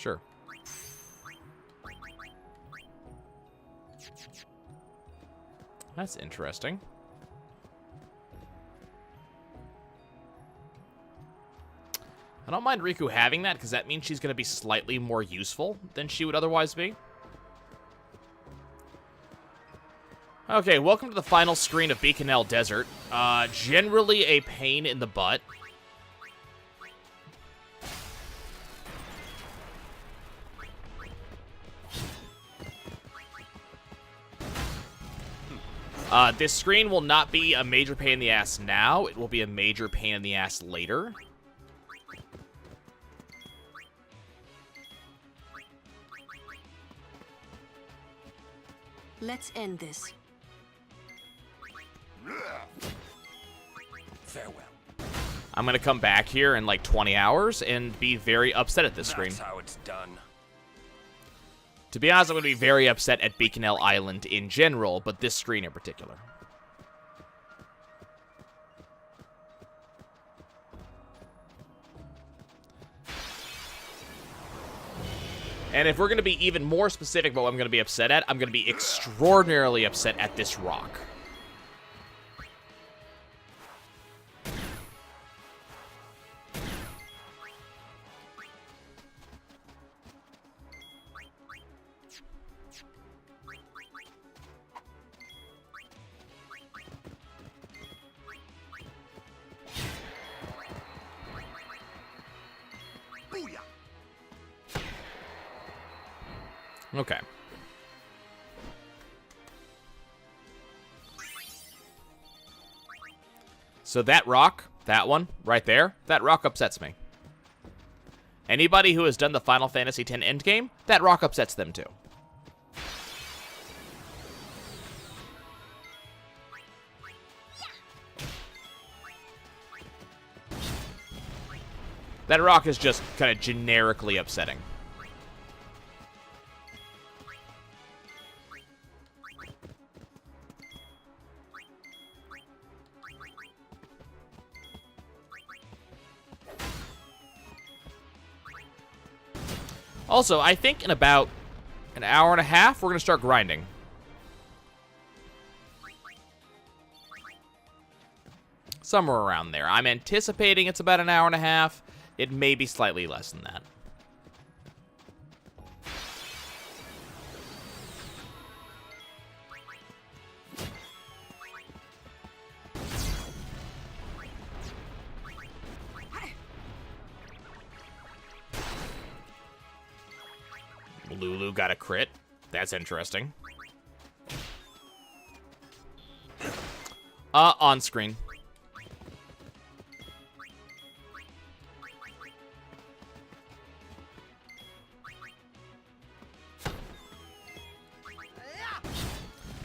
Sure. That's interesting. I don't mind Riku having that, because that means she's going to be slightly more useful than she would otherwise be. Okay, welcome to the final screen of Beaconell Desert. Generally a pain in the butt. This screen will not be a major pain in the ass now. It will be a major pain in the ass later. Let's end this. Farewell. I'm going to come back here in like 20 hours and be very upset at this screen. That's how it's done. To be honest, I'm going to be very upset at Beaconell Island in general, but this screen in particular. And if we're going to be even more specific about what I'm going to be upset at, I'm going to be extraordinarily upset at this rock. Okay. So that rock, that one, right there, that rock upsets me. Anybody who has done the Final Fantasy X endgame, that rock upsets them too. That rock is just kind of generically upsetting. Also, I think in about an hour and a half, we're going to start grinding. Somewhere around there. I'm anticipating it's about an hour and a half. It may be slightly less than that. Lulu got a crit. That's interesting. On screen.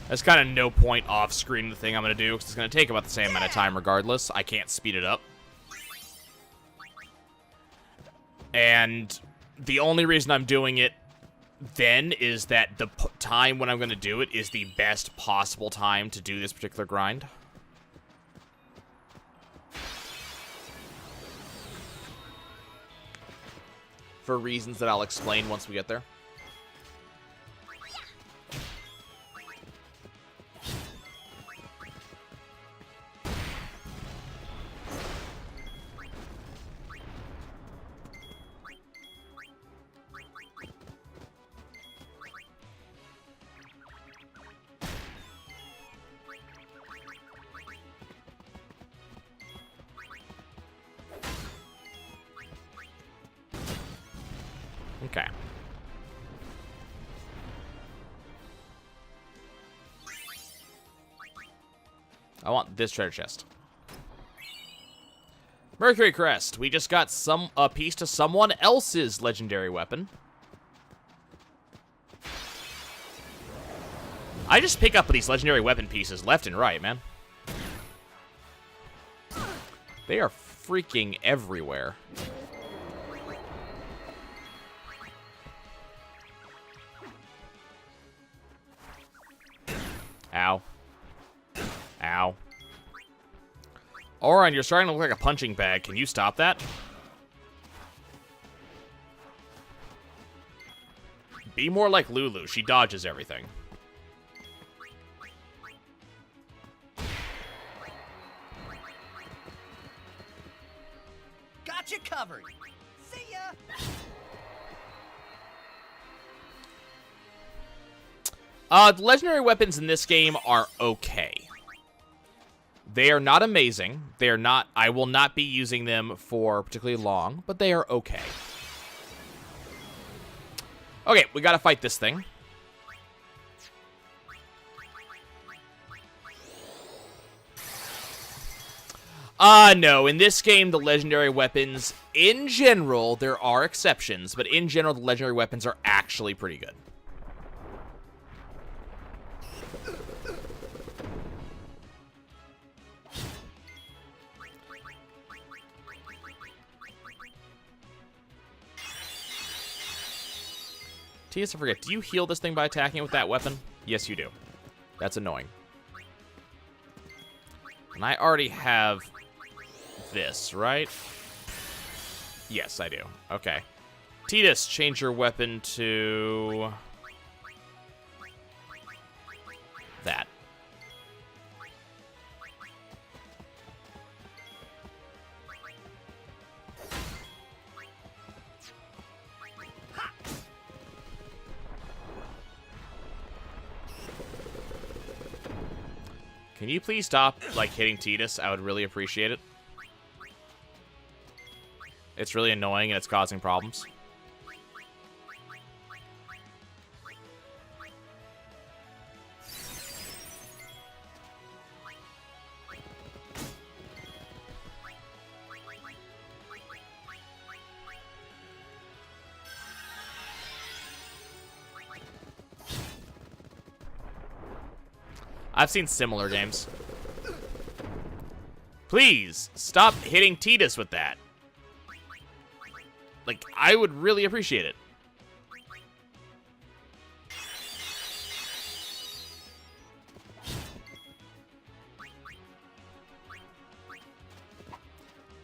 There's kind of no point off screen the thing I'm going to do, because it's going to take about the same amount of time regardless. I can't speed it up. And the only reason I'm doing it then is that the time when I'm going to do it is the best possible time to do this particular grind. For reasons that I'll explain once we get there. Okay. I want this treasure chest. Mercury Crest. We just got a piece to someone else's legendary weapon. I just pick up these legendary weapon pieces left and right, man. They are freaking everywhere. Ow. Ow. Oran, you're starting to look like a punching bag. Can you stop that? Be more like Lulu. She dodges everything. Got you covered. See ya. The legendary weapons in this game are okay. They are not amazing. They are not. I will not be using them for particularly long, but they are okay. Okay, we gotta fight this thing. No. In this game, the legendary weapons, in general, there are exceptions, but in general, the legendary weapons are actually pretty good. T.S. I forget, do you heal this thing by attacking it with that weapon? Yes, you do. That's annoying. And I already have this, right? Yes, I do. Okay. Titus, change your weapon to that. Can you please stop, like, hitting Titus? I would really appreciate it. It's really annoying and it's causing problems. I've seen similar games. Please, stop hitting Titus with that. Like, I would really appreciate it.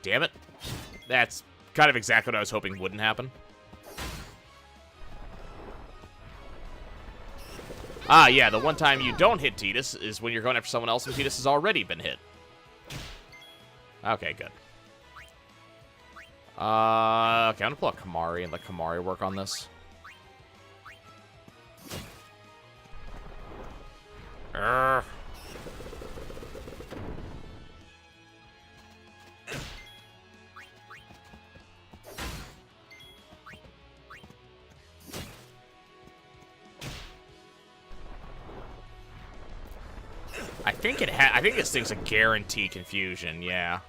Damn it. That's kind of exactly what I was hoping wouldn't happen. Ah, yeah, the one time you don't hit Titus is when you're going after someone else and Titus has already been hit. Okay, good. Okay, I'm gonna pull out Kamari and let Kamari work on this. Urgh. I think this thing's a guarantee confusion, yeah.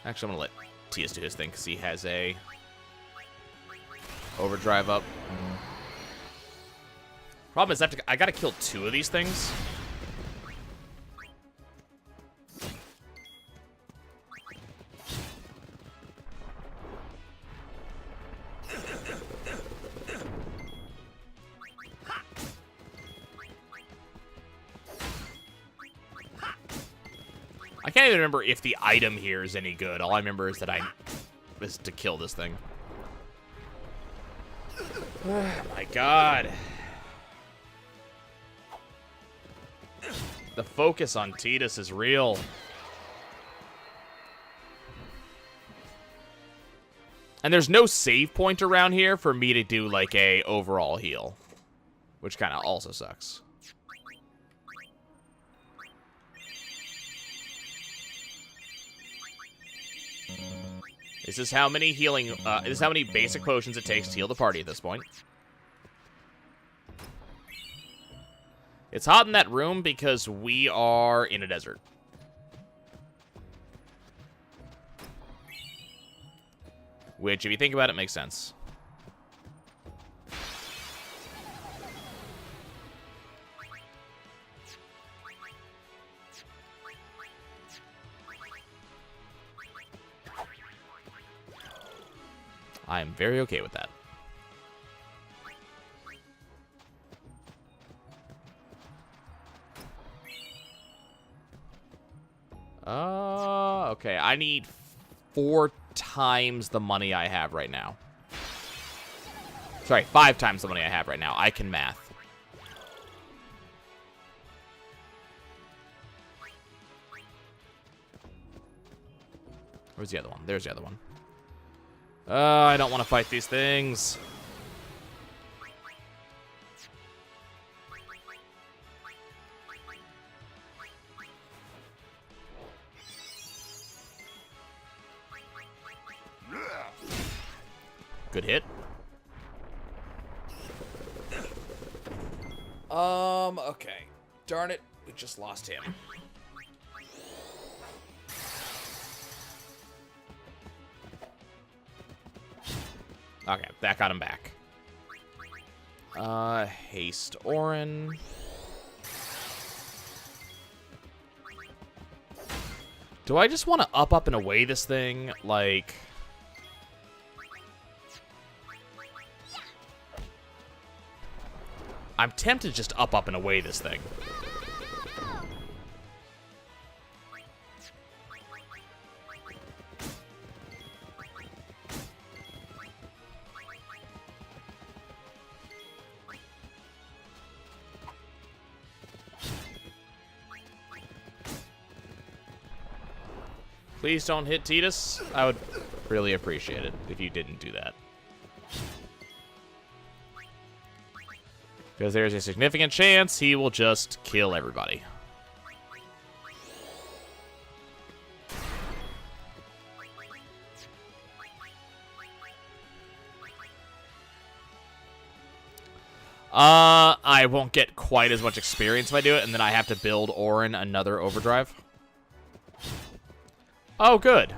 Actually, I'm gonna let Titus do his thing because he has a overdrive up. Problem is, I gotta kill 2 of these things. I can't even remember if the item here is any good. All I remember is that is to kill this thing. Oh my god. The focus on Titus is real. And there's no save point around here for me to do like a overall heal, which kind of also sucks. This is how many this is how many basic potions it takes to heal the party at this point. It's hot in that room because we are in a desert. Which, if you think about it, makes sense. I am very okay with that. Okay, I need 4 times the money I have right now. Sorry, 5 times the money I have right now. I can math. Where's the other one? There's the other one. I don't want to fight these things. Good hit. Okay. Darn it. We just lost him. Okay, that got him back. Haste Orin. Do I just want to up and away this thing? Like... I'm tempted to just up and away this thing. Please don't hit Tidus. I would really appreciate it if you didn't do that. Because there's a significant chance he will just kill everybody. I won't get quite as much experience if I do it, and then I have to build Orin another overdrive. Oh, good.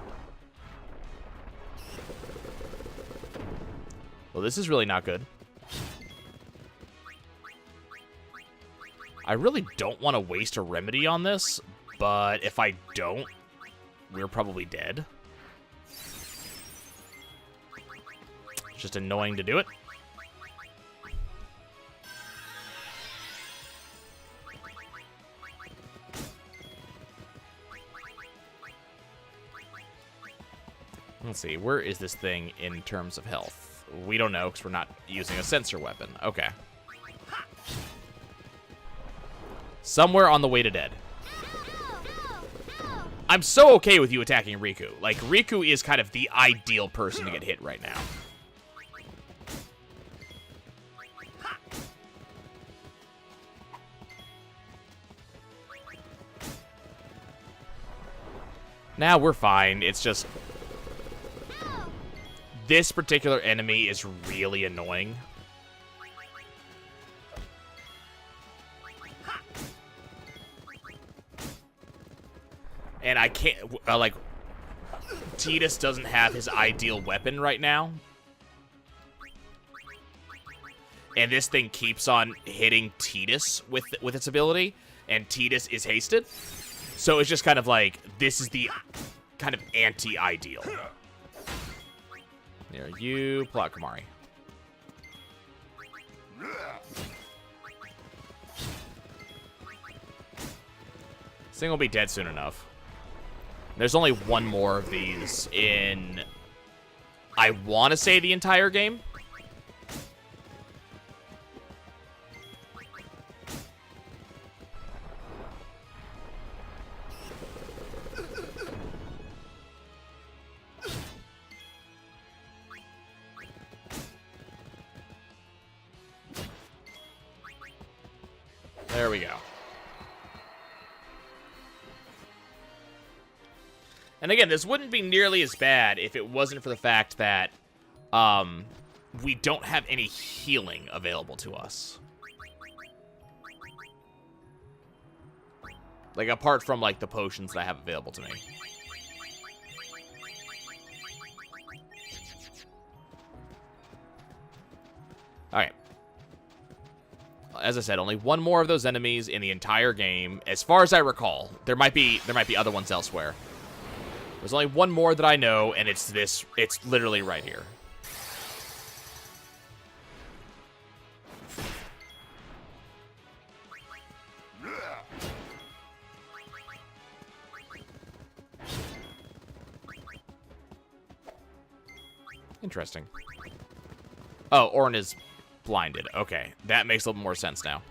Well, this is really not good. I really don't want to waste a remedy on this, but if I don't, we're probably dead. It's just annoying to do it. Let's see, where is this thing in terms of health? We don't know because we're not using a sensor weapon. Okay. Somewhere on the way to dead. I'm so okay with you attacking Riku. Like, Riku is kind of the ideal person to get hit right now. Now we're fine. It's just... this particular enemy is really annoying. And I can't, like, Tidus doesn't have his ideal weapon right now. And this thing keeps on hitting Tidus with its ability, and Tidus is hasted. So it's just kind of like, this is the kind of anti-ideal. There, you plot Kamari. This thing will be dead soon enough. There's only one more of these in, I want to say, the entire game. There we go. And again, this wouldn't be nearly as bad if it wasn't for the fact that we don't have any healing available to us. Like, apart from, like, the potions that I have available to me. Alright. As I said, only one more of those enemies in the entire game, as far as I recall. There might be other ones elsewhere. There's only one more that I know, and it's this. It's literally right here. Interesting. Oh, Orin is blinded. Okay, that makes a little more sense now.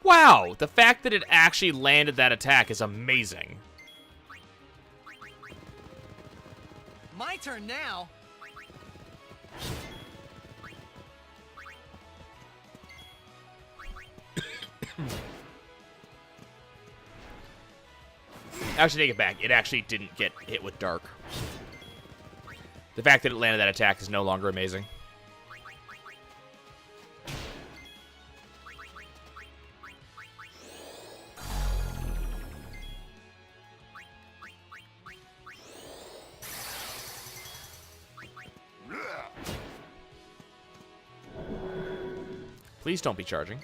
Wow, the fact that it actually landed that attack is amazing. My turn now. Actually, take it back. It actually didn't get hit with Dark. The fact that it landed that attack is no longer amazing. Please don't be charging.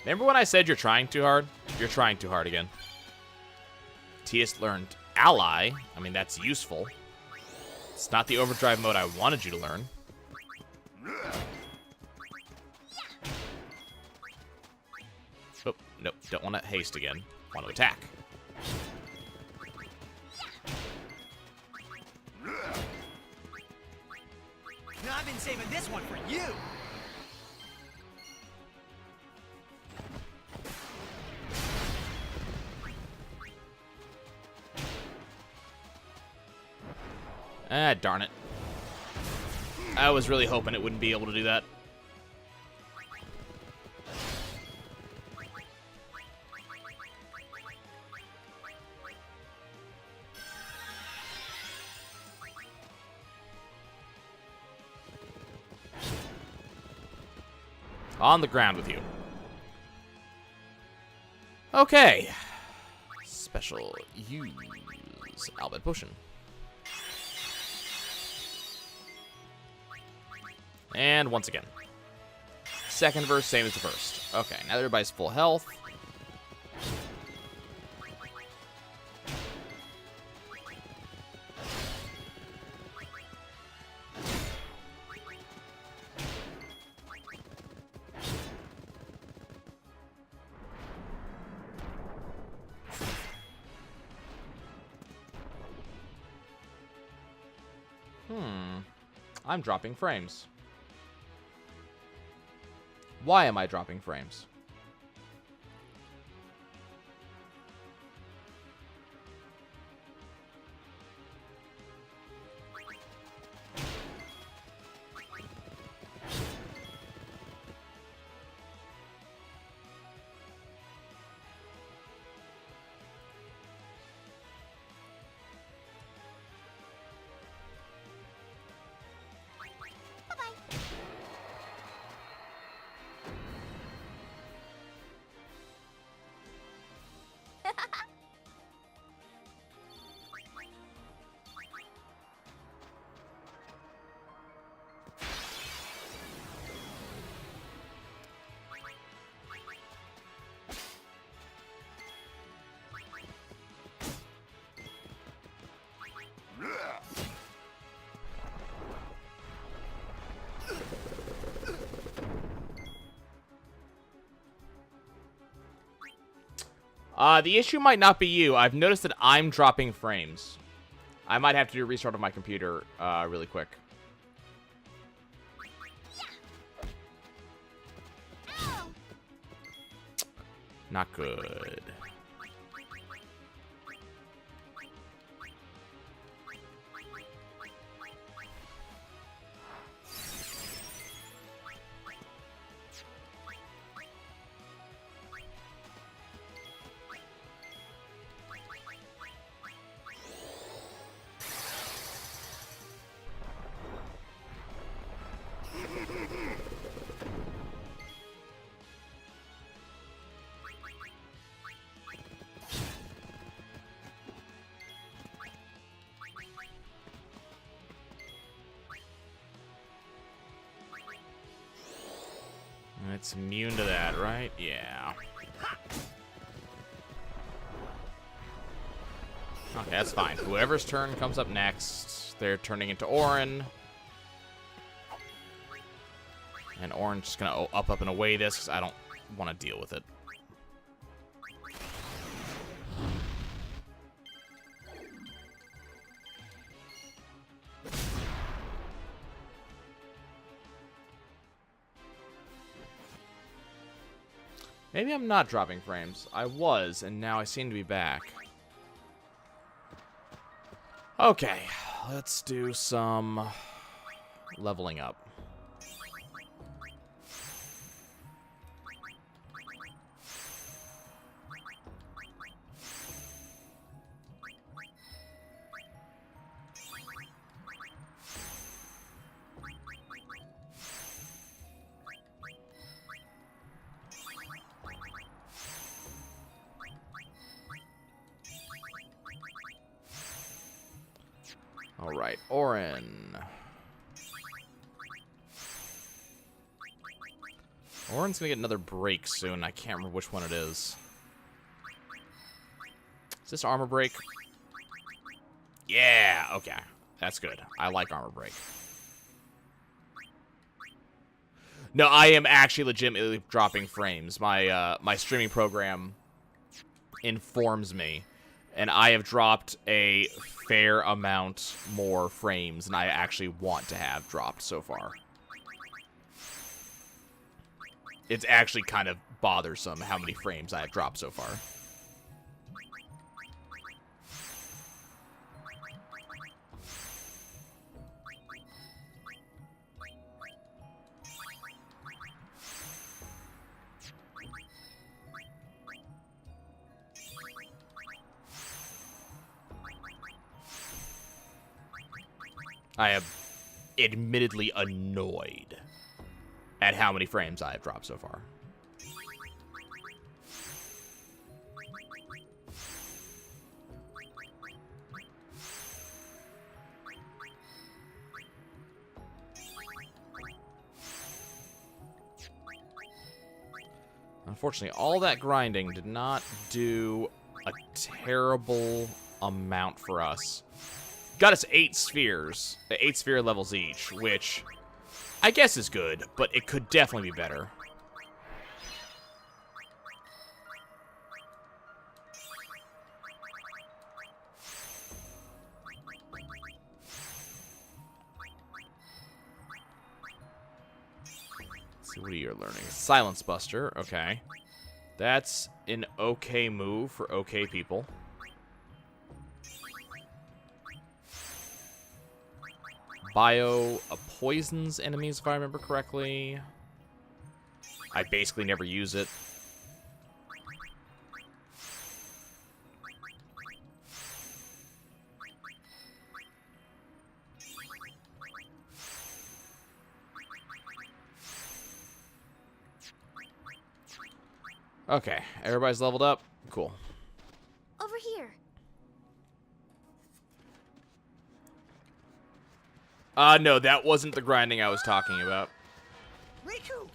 Remember when I said you're trying too hard? You're trying too hard again. Tias learned Ally. I mean, that's useful. It's not the overdrive mode I wanted you to learn. Oh, nope. Don't want to haste again. Want to attack. Now I've been saving this one for you. Ah, darn it. I was really hoping it wouldn't be able to do that. On the ground with you. Okay. Special use Albert Potion. And once again. Second verse, same as the first. Okay, now everybody's full health. I'm dropping frames. Why am I dropping frames? The issue might not be you. I've noticed that I'm dropping frames. I might have to do a restart of my computer really quick. Not good. It's immune to that, right? Yeah. Okay, that's fine. Whoever's turn comes up next, they're turning into Orin. And orange is going to up and away this because I don't want to deal with it. Maybe I'm not dropping frames. I was, and now I seem to be back. Okay, let's do some leveling up. All right, Orin. Orin's gonna get another break soon. I can't remember which one it is. Is this armor break? Yeah, okay. That's good. I like armor break. No, I am actually legitimately dropping frames. My my streaming program informs me, and I have dropped a fair amount more frames than I actually want to have dropped so far. It's actually kind of bothersome how many frames I have dropped so far. I am admittedly annoyed at how many frames I have dropped so far. Unfortunately, all that grinding did not do a terrible amount for us. Got us 8 spheres, 8 sphere levels each, which I guess is good, but it could definitely be better. Let's see, what are you learning? Silence Buster, okay. That's an okay move for okay people. Bio poisons enemies, if I remember correctly. I basically never use it. Okay, everybody's leveled up. Cool. Over here. No, that wasn't the grinding I was talking about. Riku!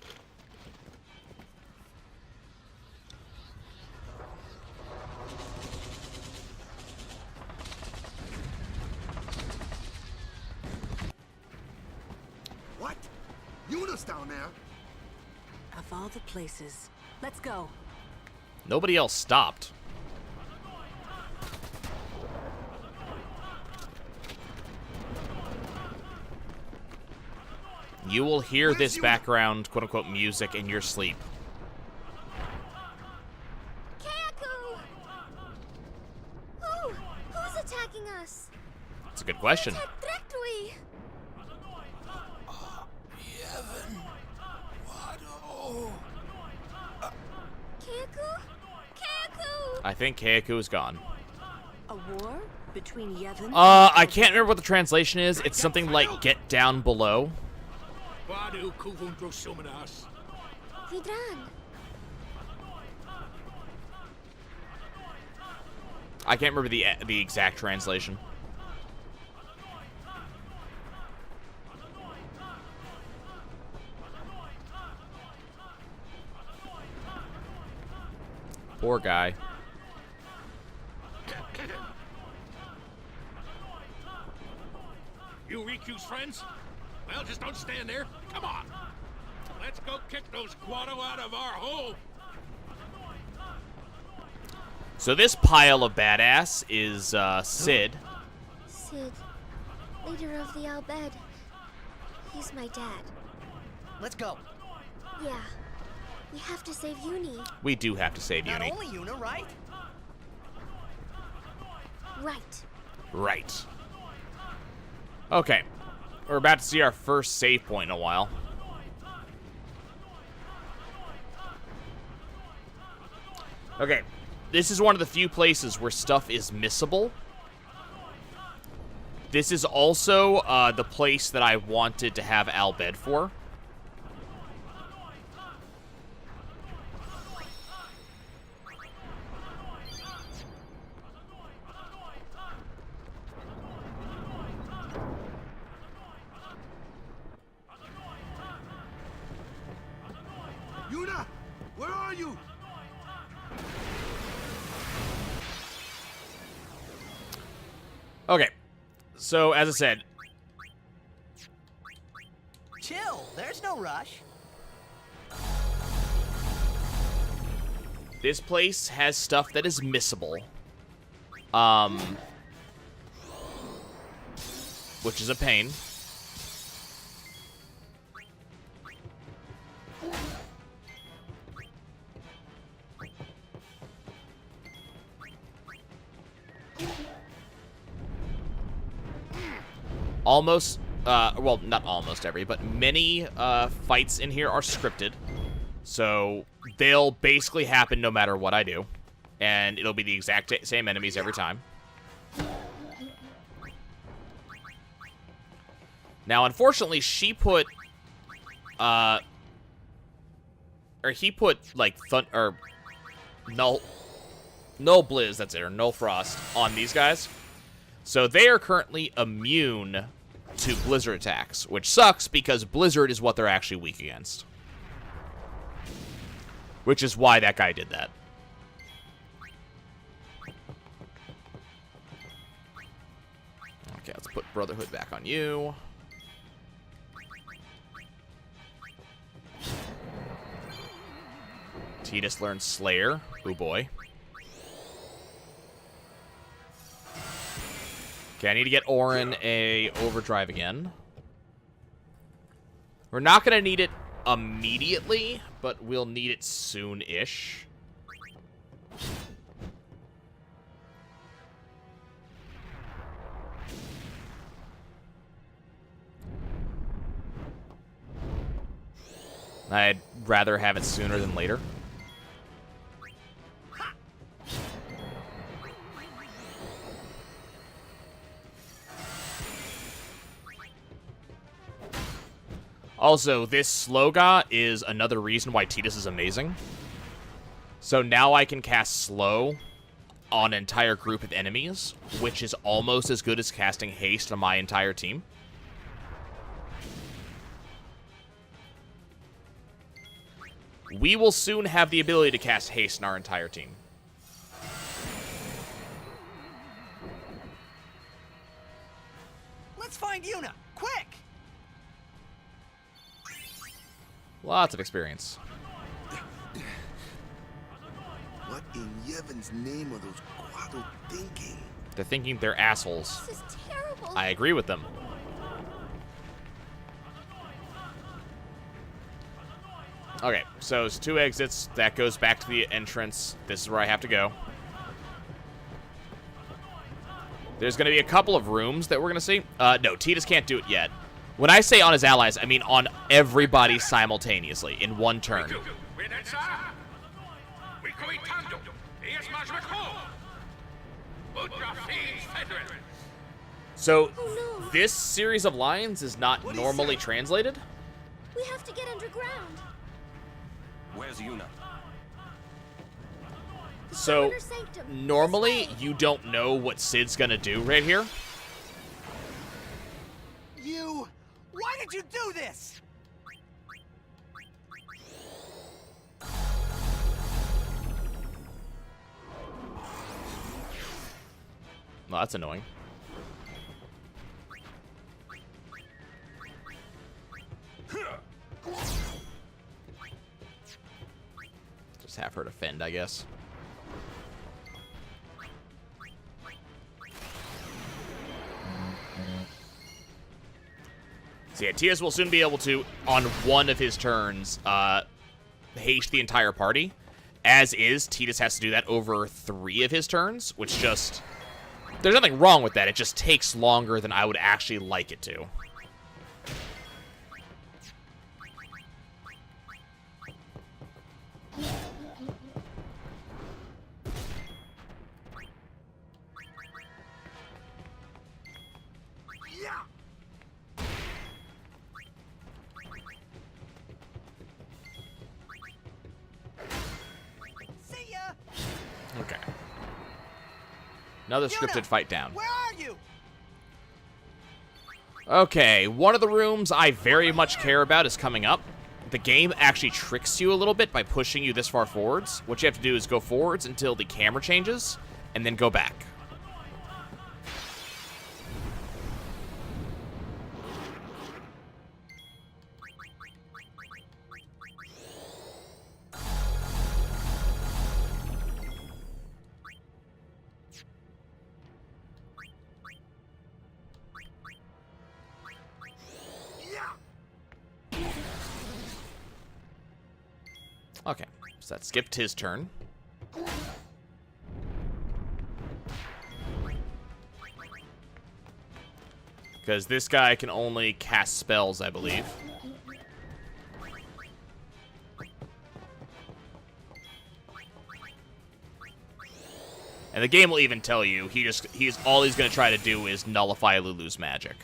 What? Yuna's down there. Of all the places. Let's go. Nobody else stopped. You will hear this background, quote-unquote, music in your sleep. Kaku! Who's attacking us? That's a good question. Directly. Kaku? Kaku! I think Keiku is gone. A war between Yevon. I can't remember what the translation is. It's something like "get down below." Vidran. I can't remember the exact translation. Poor guy. You Riku's friends? Well, just don't stand there. Come on. Let's go kick those Guado out of our hole. So this pile of badass is Sid. Sid, leader of the Al Bhed. He's my dad. Let's go. Yeah. We have to save Uni. We do have to save Not Uni. only Yuna, right? Right. Right. Okay. We're about to see our first save point in a while. Okay. This is one of the few places where stuff is missable. This is also the place that I wanted to have Al Bhed for. Yuna, where are you? Okay. So, as I said, Chill. There's no rush. this place has stuff that is missable. Which is a pain. Almost, well, not almost every, but many fights in here are scripted. So they'll basically happen no matter what I do. And it'll be the exact same enemies every time. Now, unfortunately, she put, or he put, like, Null Blizz, that's it, or Null Frost on these guys. So they are currently immune to Blizzard attacks, which sucks because Blizzard is what they're actually weak against. Which is why that guy did that. Okay, let's put Brotherhood back on you. Tidus learns Slayer. Oh boy. Okay, I need to get Orin a overdrive again. We're not going to need it immediately, but we'll need it soon-ish. I'd rather have it sooner than later. Also, this Sloga is another reason why Tidus is amazing. So now I can cast Slow on an entire group of enemies, which is almost as good as casting Haste on my entire team. We will soon have the ability to cast Haste on our entire team. Let's find Yuna, quick! Lots of experience. What in Yevon's name are those Guado thinking? They're thinking they're assholes. This is terrible. I agree with them. Okay, so it's 2 exits. That goes back to the entrance. This is where I have to go. There's going to be a couple of rooms that we're going to see. No, Tidus can't do it yet. When I say on his allies, I mean on everybody simultaneously in one turn. So, this series of lines is not normally translated. We have to get underground. Where's Yuna? So, Inner sanctum. normally This way. you don't know what Sid's gonna do right here. You... Why did you do this? Well, that's annoying. Just have her defend, I guess. So yeah, Tias will soon be able to, on one of his turns, haste the entire party. As is, Titus has to do that over 3 of his turns, which just... There's nothing wrong with that. It just takes longer than I would actually like it to. See ya! Okay. Another scripted fight down. Where are you? Okay, one of the rooms I very much care about is coming up. The game actually tricks you a little bit by pushing you this far forwards. What you have to do is go forwards until the camera changes, and then go back. Okay, so that skipped his turn. Because this guy can only cast spells, I believe. And the game will even tell you all he's going to try to do is nullify Lulu's magic.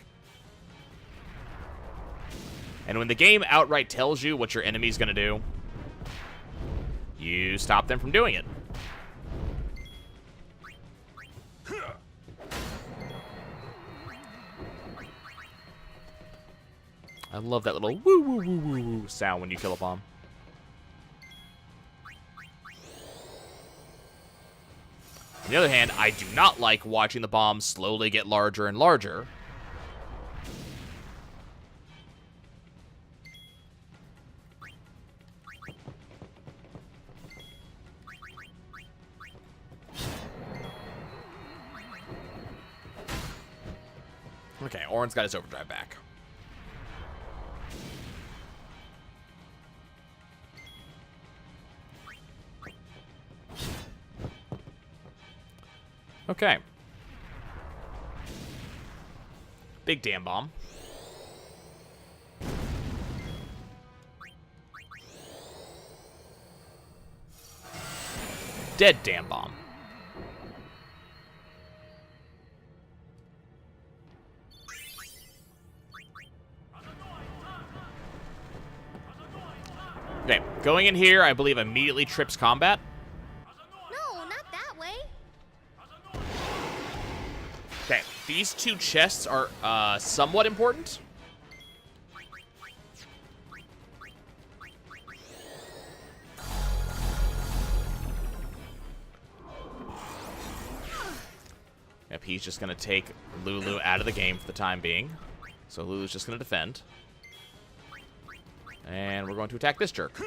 And when the game outright tells you what your enemy's going to do, you stop them from doing it. I love that little woo woo woo woo woo sound when you kill a bomb. On the other hand, I do not like watching the bombs slowly get larger and larger. Okay, Orin's got his overdrive back. Okay. Big damn bomb. Dead damn bomb. Okay, going in here, I believe immediately trips combat. No, not that way. Okay, these 2 chests are somewhat important. Yep, he's just going to take Lulu out of the game for the time being. So Lulu's just going to defend. And we're going to attack this jerk.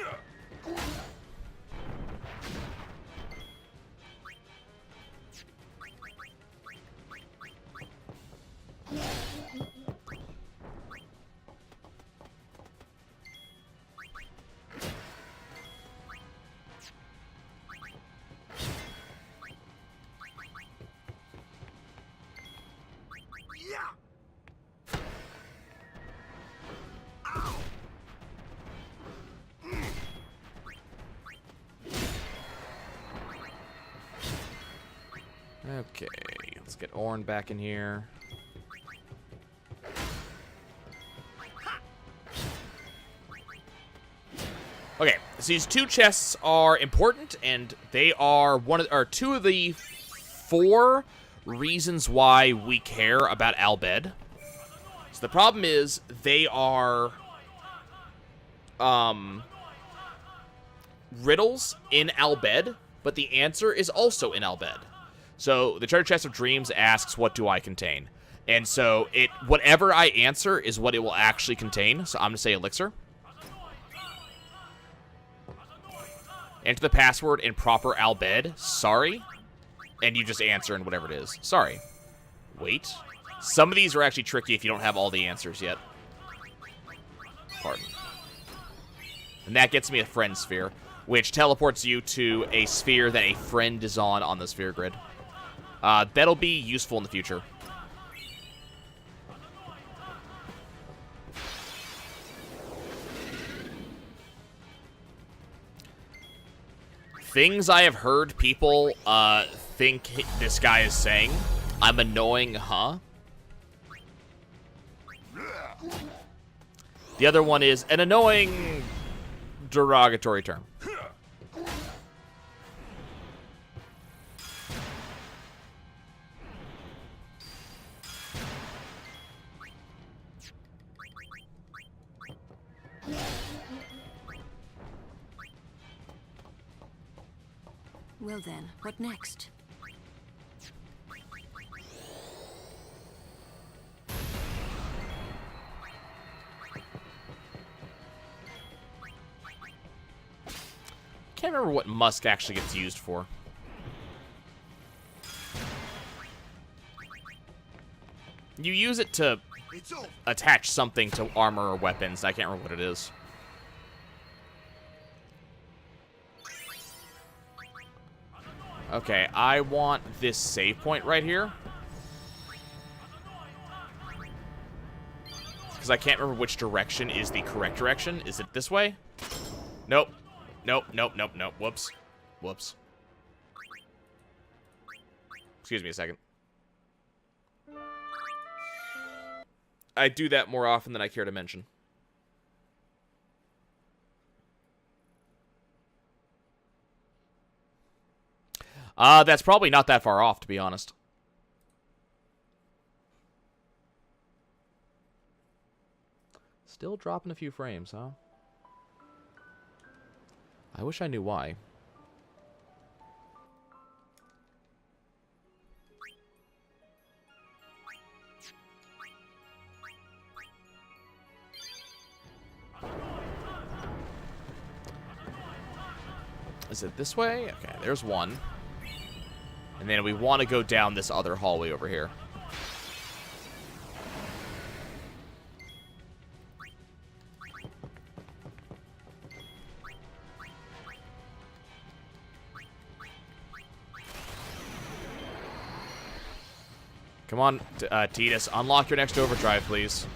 Okay, let's get Orin back in here. Okay, so these 2 chests are important, and they are 2 of the 4 reasons why we care about Al Bhed. So the problem is they are riddles in Al Bhed, but the answer is also in Al Bhed. So the Treasure Chest of Dreams asks, what do I contain? And so whatever I answer is what it will actually contain. So I'm going to say elixir. Enter the password in proper albed. Sorry. And you just answer in whatever it is. Sorry. Wait. Some of these are actually tricky if you don't have all the answers yet. Pardon. And that gets me a friend sphere, which teleports you to a sphere that a friend is on the sphere grid. That'll be useful in the future. Things I have heard people think this guy is saying. I'm annoying, huh? The other one is an annoying derogatory term. Well then, what next? Can't remember what Musk actually gets used for. You use it to attach something to armor or weapons. I can't remember what it is. Okay, I want this save point right here. Because I can't remember which direction is the correct direction. Is it this way? Nope. Nope, nope, nope, nope. Whoops. Whoops. Excuse me a second. I do that more often than I care to mention. That's probably not that far off, to be honest. Still dropping a few frames, huh? I wish I knew why. Is it this way? Okay, there's one. And then we want to go down this other hallway over here. Come on, Tidus, unlock your next overdrive, please.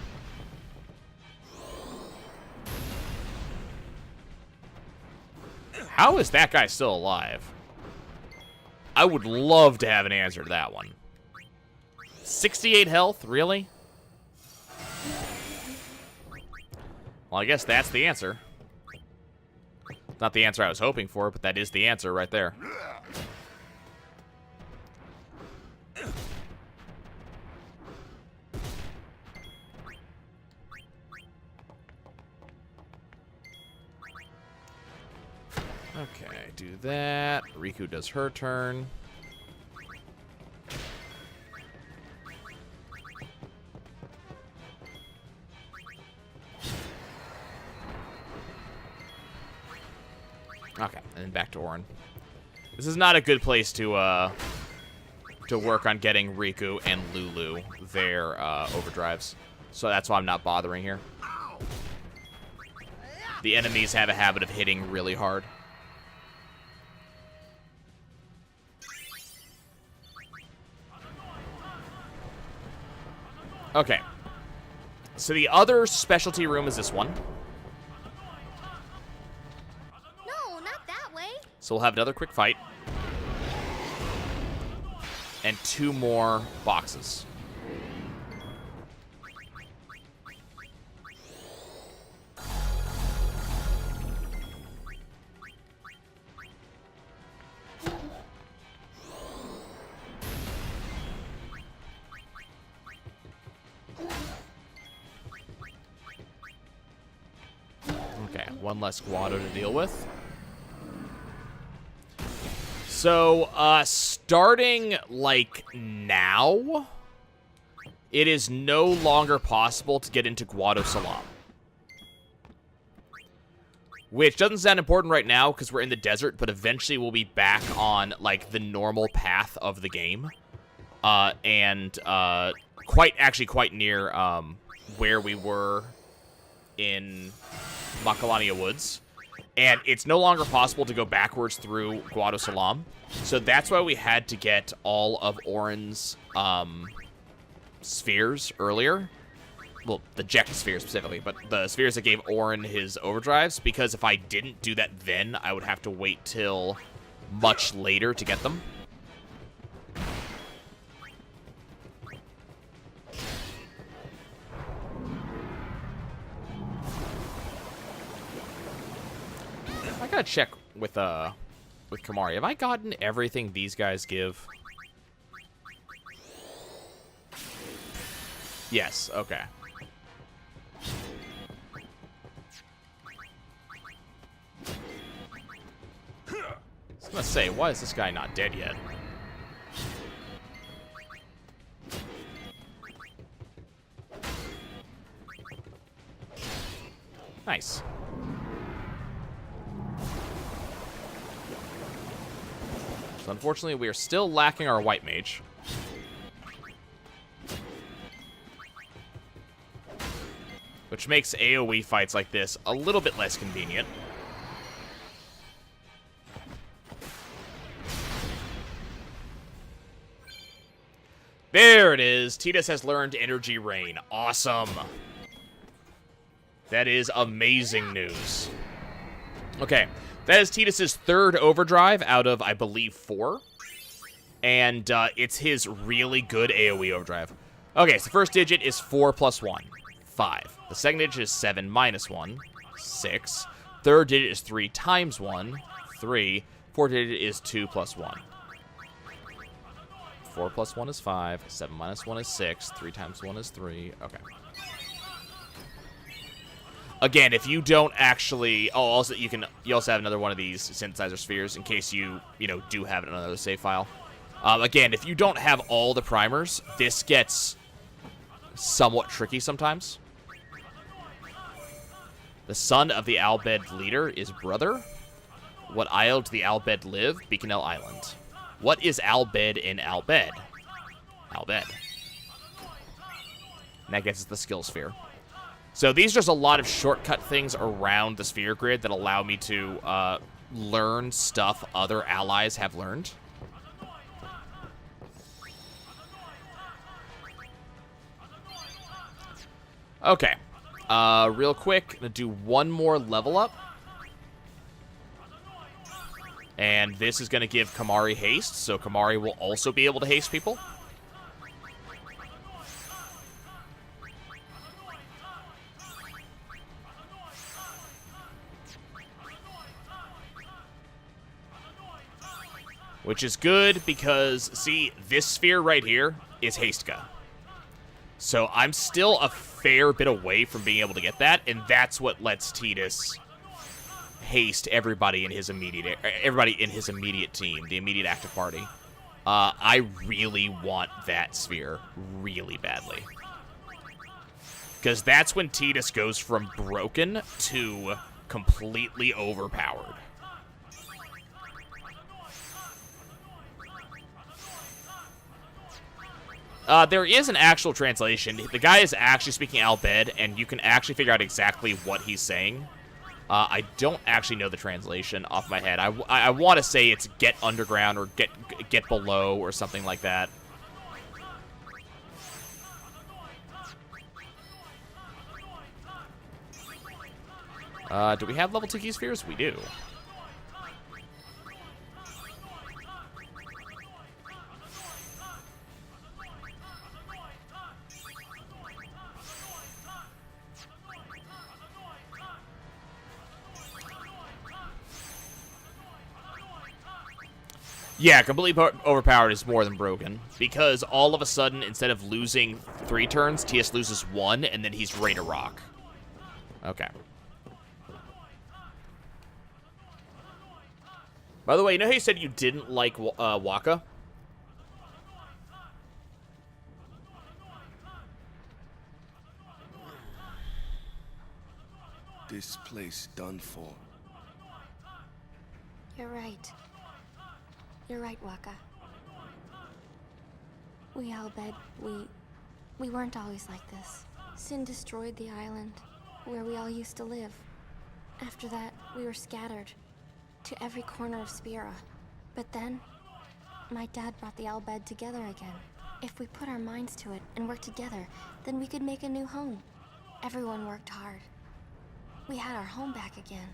How is that guy still alive? I would love to have an answer to that one. 68 health? Really? Well, I guess that's the answer. Not the answer I was hoping for, but that is the answer right there. Okay, do that. Riku does her turn. Okay, and then back to Orin. This is not a good place to work on getting Riku and Lulu their overdrives. So that's why I'm not bothering here. The enemies have a habit of hitting really hard. Okay. So the other specialty room is this one. No, not that way. So we'll have another quick fight. And 2 more boxes. Okay, one less Guado to deal with. So, starting, like, now, it is no longer possible to get into Guado Salam. which doesn't sound important right now because we're in the desert, but eventually we'll be back on, like, the normal path of the game. And quite near, where we were in Macalania Woods. And it's no longer possible to go backwards through Guado Salam. So that's why we had to get all of Orin's, spheres earlier. Well, the Ject spheres specifically, but the spheres that gave Orin his overdrives, because if I didn't do that then, I would have to wait till much later to get them. I gotta check with Kamari. Have I gotten everything these guys give? Yes, okay. I was gonna say, why is this guy not dead yet? Nice. So unfortunately, we are still lacking our white mage. Which makes AoE fights like this a little bit less convenient. There it is. Tidus has learned Energy Rain. Awesome. That is amazing news. Okay. That is Tidus' third overdrive out of, I believe, 4. And it's his really good AoE overdrive. Okay, so the first digit is 4 plus 1. 5. The second digit is 7 minus 1. 6. Third digit is 3 times 1. 3. Fourth digit is 2 plus 1. 4 plus 1 is 5. 7 minus 1 is 6. 3 times 1 is 3. Okay. Again, if you don't actually... Oh, also, you also have another one of these synthesizer spheres in case you do have another save file. Again, if you don't have all the primers, this gets somewhat tricky sometimes. The son of the Albed leader is brother. What isle do the Albed live? Beaconel Island. What is Albed in Albed? Albed. And that gets us the skill sphere. So these are just a lot of shortcut things around the sphere grid that allow me to learn stuff other allies have learned. Okay. Real quick, gonna do one more level up. And this is gonna give Kamari haste, so Kamari will also be able to haste people. Which is good because, see, this sphere right here is Hastka. So I'm still a fair bit away from being able to get that, and that's what lets Tidus haste everybody in his immediate team, the immediate active party. I really want that sphere really badly. Because that's when Tidus goes from broken to completely overpowered. There is an actual translation. The guy is actually speaking Albed, and you can actually figure out exactly what he's saying. I don't actually know the translation off my head. I want to say it's get underground or get below or something like that. Do we have level 2 key spheres? We do. Yeah, completely overpowered is more than broken. Because all of a sudden, instead of losing 3 turns, TS loses 1, and then he's ready to rock. Okay. By the way, you know how you said you didn't like Waka? This place done for. You're right. You're right, Waka. We Albed, we weren't always like this. Sin destroyed the island, where we all used to live. After that, we were scattered to every corner of Spira. But then, my dad brought the Albed together again. If we put our minds to it and worked together, then we could make a new home. Everyone worked hard. We had our home back again.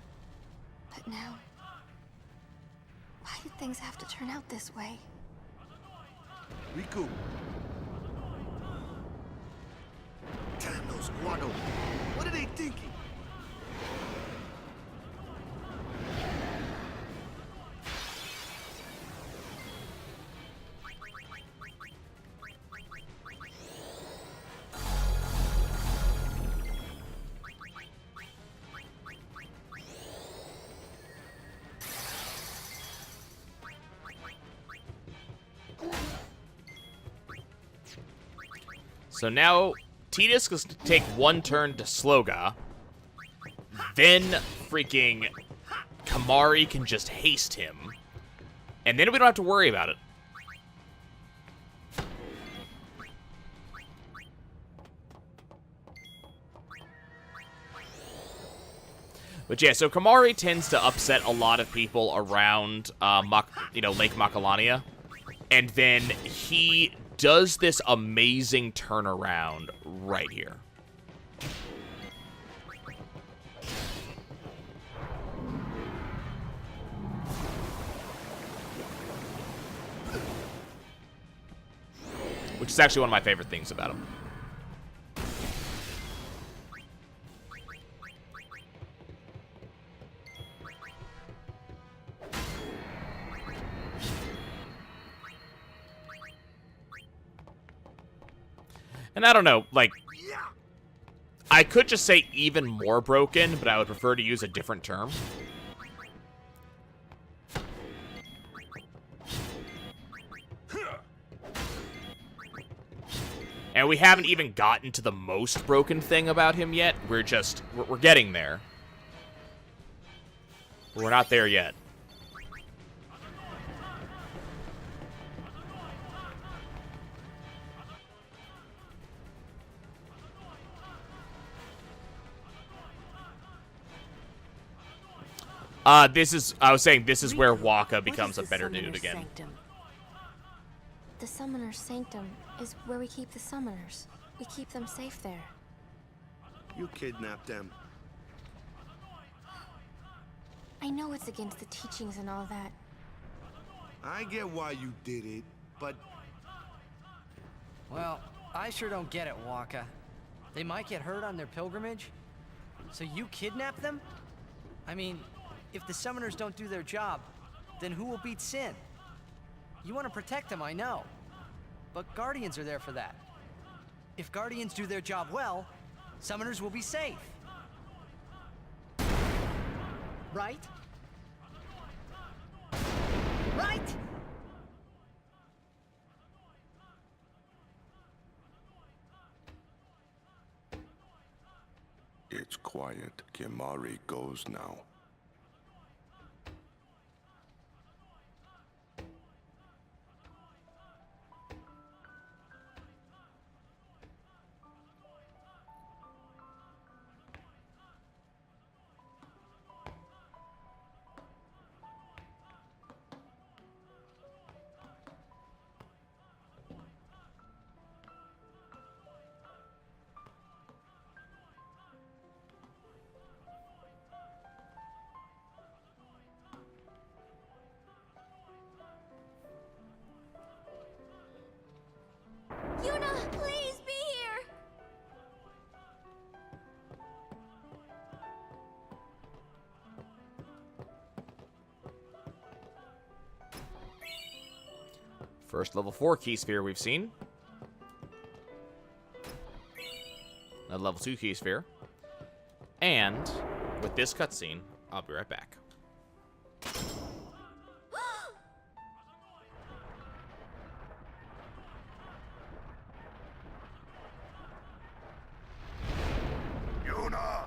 But now, why did things have to turn out this way? Riku. Damn those Guado. What are they thinking? So now, Tidus gets to take one turn to Sloga. Then, freaking Kamari can just haste him. And then we don't have to worry about it. But yeah, so Kamari tends to upset a lot of people around, Lake Macalania. And then he does this amazing turnaround right here. Which is actually one of my favorite things about him. And I don't know, like, I could just say even more broken, but I would prefer to use a different term. And we haven't even gotten to the most broken thing about him yet. We're getting there. But we're not there yet. I was saying this is where Waka becomes a better dude again. Sanctum? The Summoner's Sanctum is where we keep the Summoners. We keep them safe there. You kidnapped them. I know it's against the teachings and all that. I get why you did it, but Well, I sure don't get it, Waka. They might get hurt on their pilgrimage. So you kidnap them? I mean, if the summoners don't do their job, then who will beat Sin? You want to protect them, I know. But Guardians are there for that. If Guardians do their job well, summoners will be safe. Right? Right? It's quiet. Kimari goes now. Yuna, please be here! First level 4 key sphere we've seen. A level 2 key sphere. And with this cutscene, I'll be right back. Yuna!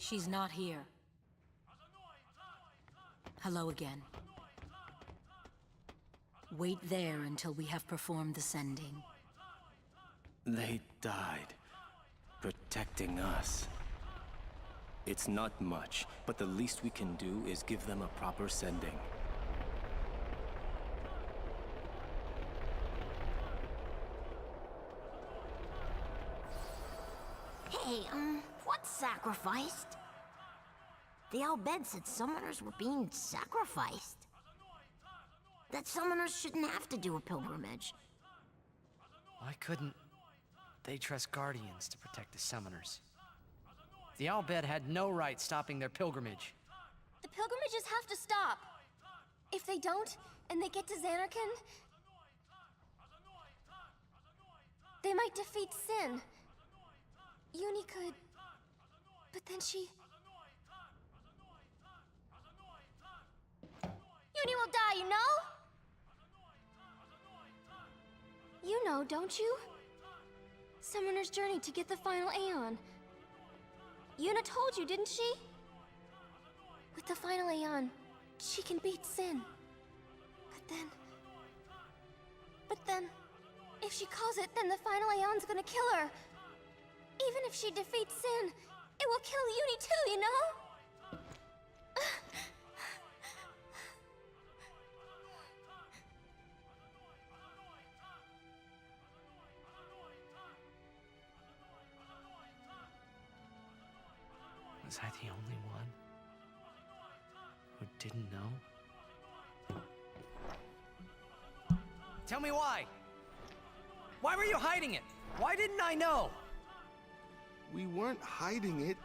She's not here. Hello again. Wait there until we have performed the sending. They died, protecting us. It's not much, but the least we can do is give them a proper sending. Hey, what's sacrificed? The Al-Bed said summoners were being sacrificed. That summoners shouldn't have to do a pilgrimage. Why couldn't they trust Guardians to protect the summoners? The Al-Bed had no right stopping their pilgrimage. The pilgrimages have to stop. If they don't, and they get to Xanarkand, they might defeat Sin. Uni could... But then she... Uni will die, you know? You know, don't you? Summoner's journey to get the final Aeon. Yuna told you, didn't she? With the final Aeon, she can beat Sin. But then... If she calls it, then the final Aeon's gonna kill her. Even if she defeats Sin, it will kill Uni too, you know? Was I the only one who didn't know? Tell me why! Why were you hiding it? Why didn't I know? We weren't hiding it.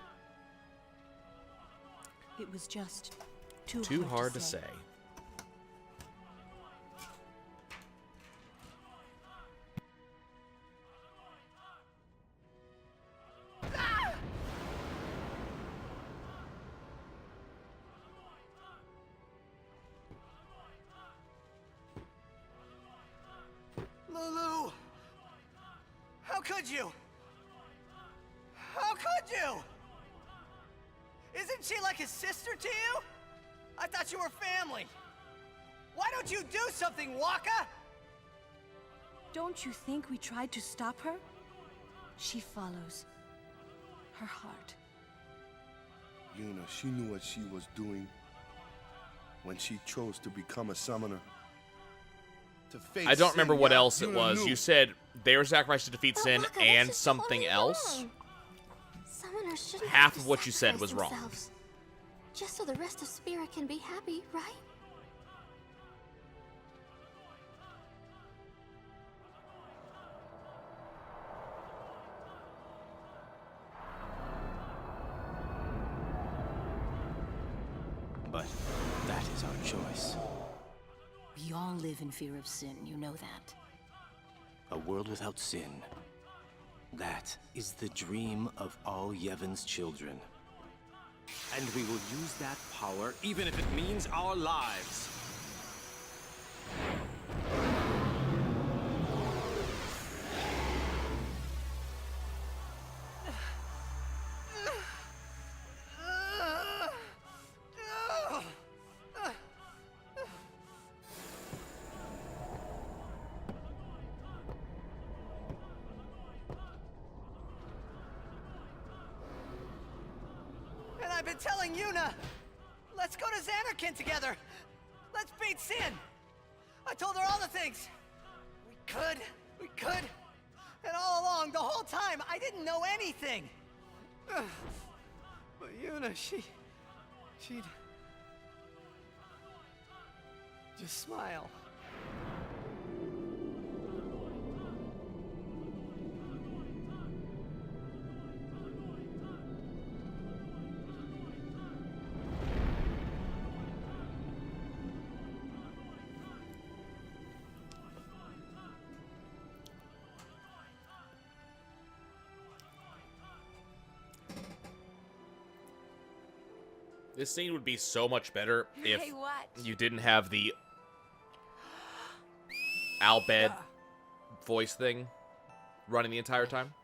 It was just too hard to say. Lulu! How could you? How could you? Isn't she like a sister to you? I thought you were family. Why don't you do something, Waka? Don't you think we tried to stop her? She follows her heart. Yuna, she knew what she was doing when she chose to become a summoner. To face I don't remember Sin, what yeah? else it Yuna was. knew. You said they were sacrificed to defeat But Sin Waka, and that's just something totally else. wrong. Summoners shouldn't Half have of to what you said sacrifice was wrong. themselves. Just so the rest of Spirit can be happy, right? But that is our choice. We all live in fear of Sin, you know that. A world without sin. That is the dream of all Yevon's children. And we will use that power even if it means our lives. And I've been telling Yuna, let's go to Xanarkand together. Let's beat Sin. I told her all the things. We could. And all along, the whole time, I didn't know anything. But Yuna, she'd just smile. This scene would be so much better if Hey, what? you didn't have the Al-Bed voice thing running the entire time.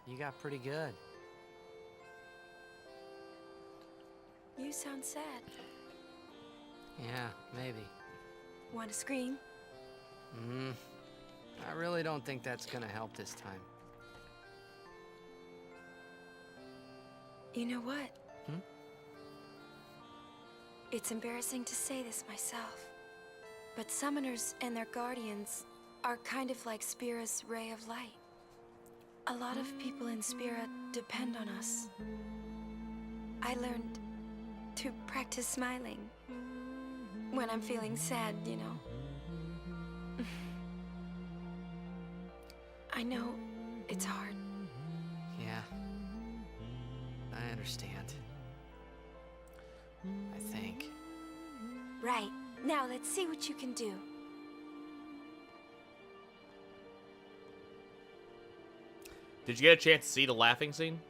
You got pretty good. You sound sad. Yeah, maybe. Want to scream? I really don't think that's gonna help this time. You know what? Hmm? It's embarrassing to say this myself, but summoners and their guardians are kind of like Spira's ray of light. A lot of people in Spira depend on us. I learned to practice smiling when I'm feeling sad, you know. I know it's hard. Yeah. I understand. I think. Right. Now let's see what you can do. Did you get a chance to see the laughing scene?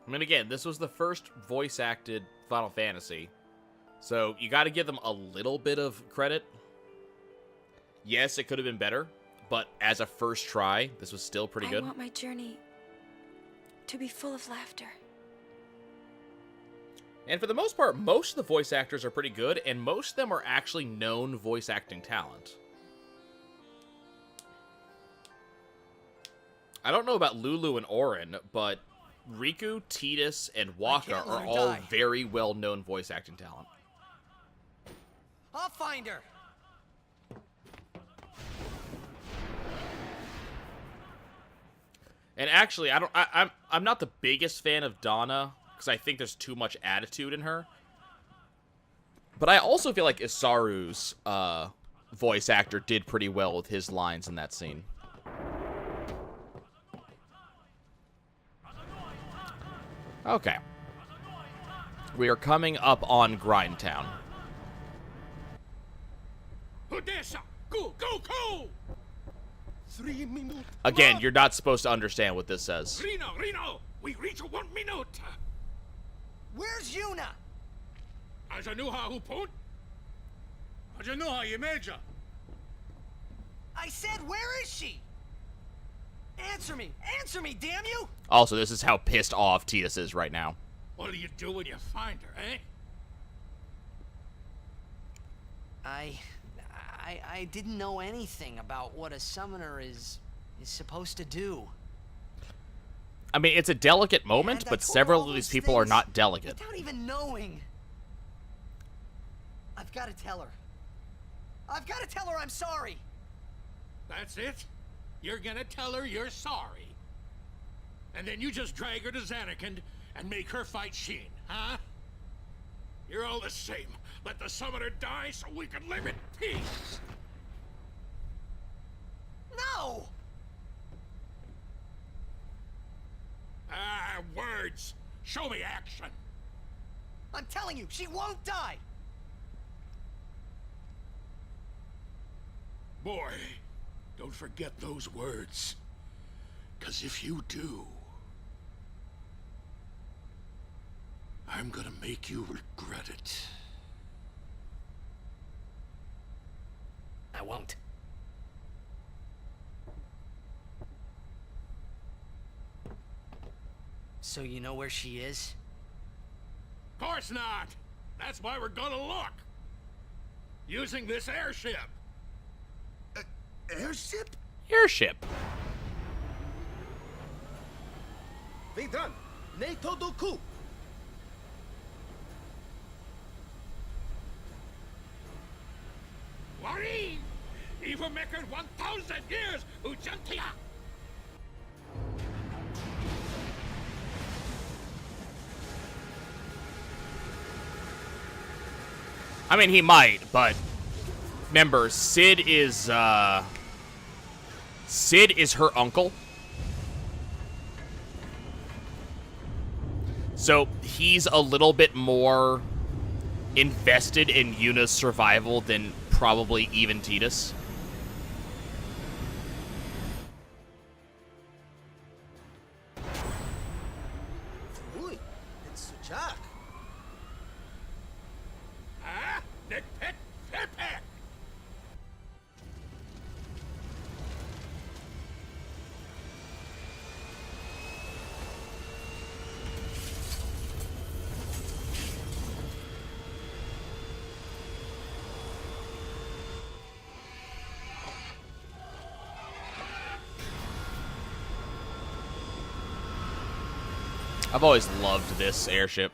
I mean, again, this was the first voice-acted Final Fantasy, so you got to give them a little bit of credit. Yes, it could have been better, but as a first try, this was still pretty good. I want my journey to be full of laughter. And for the most part, most of the voice actors are pretty good, and most of them are actually known voice acting talent. I don't know about Lulu and Auron, but Riku, Tidus, and Waka are all very well-known voice acting talent. I'll find her. And actually, I'm not the biggest fan of Donna, because I think there's too much attitude in her. But I also feel like Isaru's voice actor did pretty well with his lines in that scene. Okay. We are coming up on Grindtown. Again, you're not supposed to understand what this says. Reno, we reach 1 minute. Where's Yuna? I said, where is she? Answer me, damn you! Also, this is how pissed off Tidus is right now. What do you do when you find her, eh? I didn't know anything about what a summoner is supposed to do. I mean, it's a delicate moment, And I but told several all of these those people are things not delicate. Without even knowing. I've got to tell her. I've got to tell her I'm sorry. That's it? You're gonna tell her you're sorry. And then you just drag her to Zanarkand and make her fight Sheen, huh? You're all the same. Let the summoner die so we can live in peace. No! Ah, words. Show me action. I'm telling you, she won't die! Boy, don't forget those words. 'Cause if you do, I'm gonna make you regret it. I won't. So you know where she is? Of course not. That's why we're gonna look. Using this airship. Airship? Airship. Vidran, Neito Doku. Wari! Even maker 1,000 years, Ujantia! I mean, he might, but remember, Sid is her uncle. So he's a little bit more invested in Yuna's survival than probably even Tidus. Uy, it's Jack. Huh? Nick Pick? Pick! I've always loved this airship.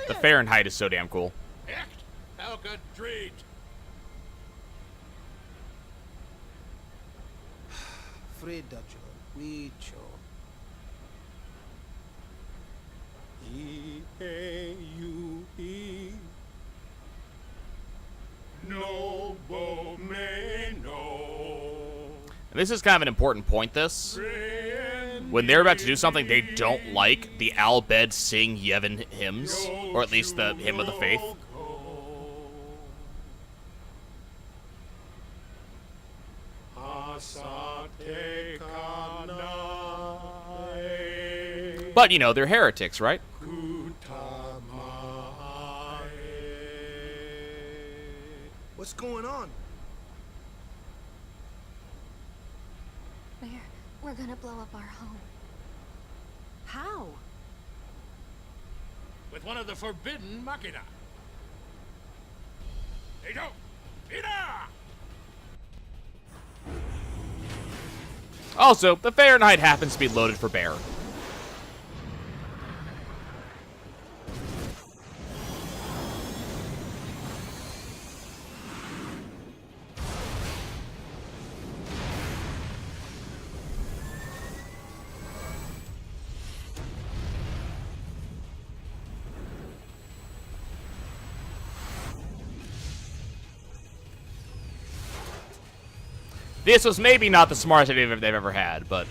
The Fahrenheit is so damn cool. Echt, elke dreht. Fredacho, Wicho. E-A-U-E. No bo me no. And this is kind of an important point, this. When they're about to do something they don't like, the Al Bhed sing Yevon hymns, or at least the hymn of the faith. But, you know, they're heretics, right? What's going on? We're gonna blow up our home. How? With one of the forbidden machina. Hey, don't! Ida! Also, the Fahrenheit happens to be loaded for bear. This was maybe not the smartest idea they've ever had, but...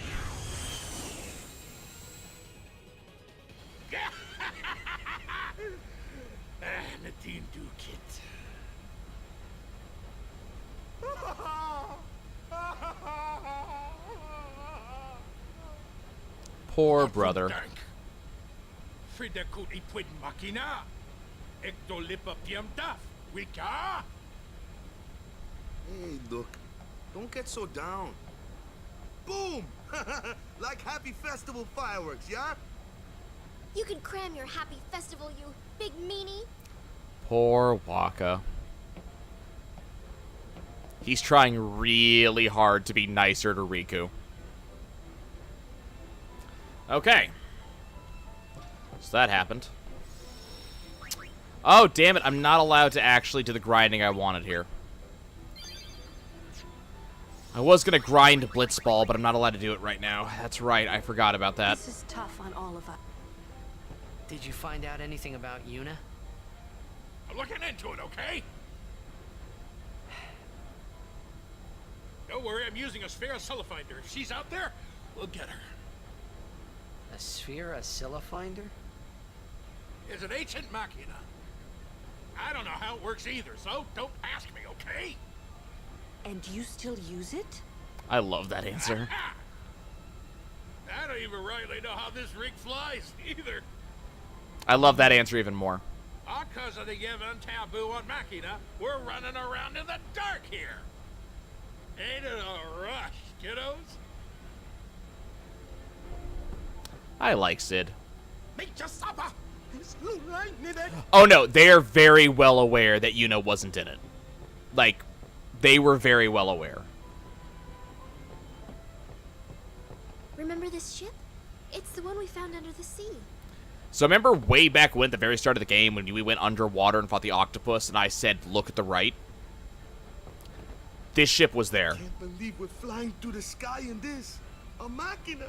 Nadine Dukit. Poor brother. Frida kuti pwid machina. Ekto lipa piam daf. Wika? Hey, look. Don't get so down. Boom! Like happy festival fireworks, yeah? You can cram your happy festival, you big meanie. Poor Waka. He's trying really hard to be nicer to Riku. Okay. So that happened. Oh, damn it. I'm not allowed to actually do the grinding I wanted here. I was going to grind Blitzball, but I'm not allowed to do it right now. That's right. I forgot about that. This is tough on all of us. Did you find out anything about Yuna? I'm looking into it, okay? Don't worry, I'm using a sphere Finder. If she's out there, we'll get her. A sphere, a Scylla finder? It's an ancient machina. I don't know how it works either, so don't ask me, okay? And you still use it? I love that answer. I don't even rightly know how this rig flies, either. I love that answer even more. Because of the Yevon taboo on Machina, we're running around in the dark here. Ain't it a rush, kiddos? I like Sid. Meet your supper. Oh no, they are very well aware that Yuna wasn't in it. Like, they were very well aware. Remember this ship? It's the one we found under the sea. So remember way back when, at the very start of the game, when we went underwater and fought the octopus, and I said, look at the right? This ship was there. Can't believe we're flying through the sky in this. A machina.